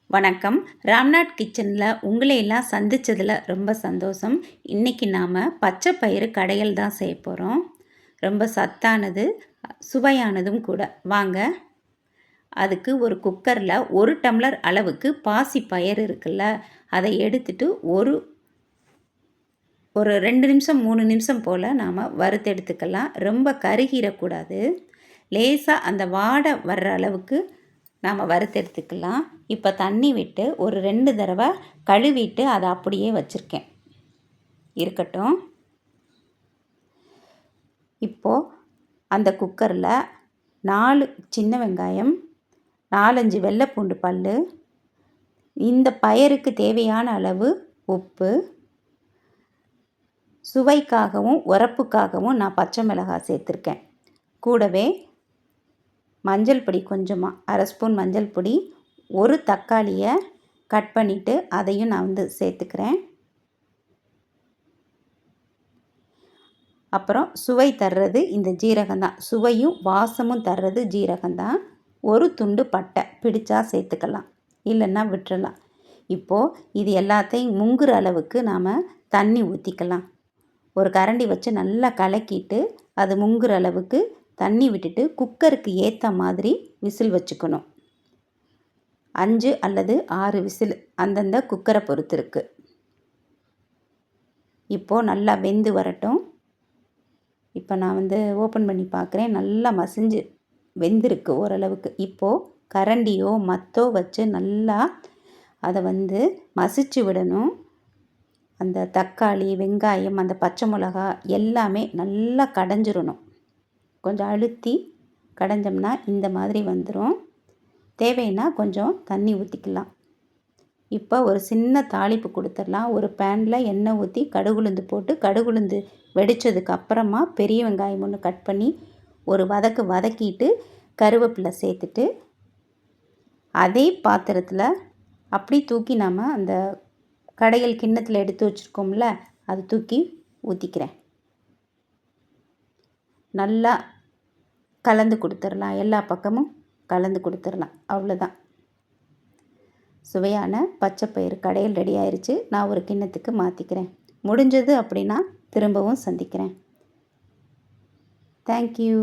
வணக்கம். ராம்நாத் கிச்சனில் உங்களை எல்லாம் சந்தித்ததில் ரொம்ப சந்தோஷம். இன்றைக்கி நாம் பச்சை பயிறு கடையல் தான் செய்ய போகிறோம். ரொம்ப சத்தானது, சுவையானதும் கூட. வாங்க. அதுக்கு ஒரு குக்கரில் 1 டம்ளர் அளவுக்கு பாசி பயிறு இருக்குல்ல, அதை எடுத்துட்டு ஒரு 2 நிமிஷம் 3 நிமிஷம் போல் நாம் வறுத்து எடுத்துக்கலாம். ரொம்ப கருகிடக்கூடாது. லேசாக அந்த வாடை வர்ற அளவுக்கு நாம் வறுத்தெடுத்துக்கலாம். இப்போ தண்ணி விட்டு ஒரு 2 தடவை கழுவிட்டு அதை அப்படியே வச்சுருக்கேன். இருக்கட்டும். இப்போது அந்த குக்கரில் 4 சின்ன வெங்காயம், 4-5 வெள்ளைப்பூண்டு பல், இந்த பயருக்கு தேவையான அளவு உப்பு, சுவைக்காகவும் உரப்புக்காகவும் நான் பச்சை மிளகாய் சேர்த்துருக்கேன். கூடவே மஞ்சள் பொடி கொஞ்சமாக 1/2 ஸ்பூன் மஞ்சள் பொடி, ஒரு தக்காளியை கட் பண்ணிவிட்டு அதையும் நான் சேர்த்துக்கிறேன். அப்புறம் சுவை தர்றது இந்த ஜீரகம்தான். சுவையும் வாசமும் தர்றது ஜீரகம்தான். ஒரு துண்டு பட்டை பிடிச்சா சேர்த்துக்கலாம், இல்லைன்னா விட்டுறலாம். இப்போது இது எல்லாத்தையும் முங்குற அளவுக்கு நாம் தண்ணி ஊற்றிக்கலாம். ஒரு கரண்டி வச்சு நல்லா கலக்கிட்டு அது முங்குற அளவுக்கு தண்ணி விட்டுட்டு குக்கருக்கு ஏற்ற மாதிரி விசில் வச்சுக்கணும். 5 அல்லது 6 விசில் அந்தந்த குக்கரை பொறுத்து இருக்குது. இப்போது நல்லா வெந்து வரட்டும். இப்போ நான் ஓப்பன் பண்ணி பார்க்குறேன். நல்லா மசிஞ்சு வெந்திருக்கு ஓரளவுக்கு. இப்போது கரண்டியோ மத்தோ வச்சு நல்லா அதை மசிச்சு விடணும். அந்த தக்காளி, வெங்காயம், அந்த பச்சை மிளகா எல்லாமே நல்லா கடைஞ்சிடணும். கொஞ்சம் அழுத்தி கடைஞ்சோம்னா இந்த மாதிரி வந்துடும். தேவைன்னா கொஞ்சம் தண்ணி ஊற்றிக்கலாம். இப்போ ஒரு சின்ன தாளிப்பு கொடுத்துடலாம். ஒரு பேனில் எண்ணெய் ஊற்றி கடுகுளுந்து போட்டு, கடுகுளுந்து வெடித்ததுக்கு அப்புறமா பெரிய வெங்காயம் ஒன்று கட் பண்ணி ஒரு வதக்கிட்டு கருவேப்பிலை சேர்த்துட்டு அதே பாத்திரத்தில் அப்படி தூக்கி நாம் அந்த கடையல் கிண்ணத்தில் எடுத்து வச்சுருக்கோம்ல, அதை தூக்கி ஊற்றிக்கிறேன். நல்லா கலந்து கொடுத்துடலாம். எல்லா பக்கமும் கலந்து கொடுத்துடலாம். அவ்வளோதான். சுவையான பச்சைப்பயிறு கடையல் ரெடி ஆயிடுச்சு. நான் ஒரு கிண்ணத்துக்கு மாற்றிக்கிறேன். முடிஞ்சது அப்படின்னா திரும்பவும் சந்திக்கிறேன். தேங்க்யூ.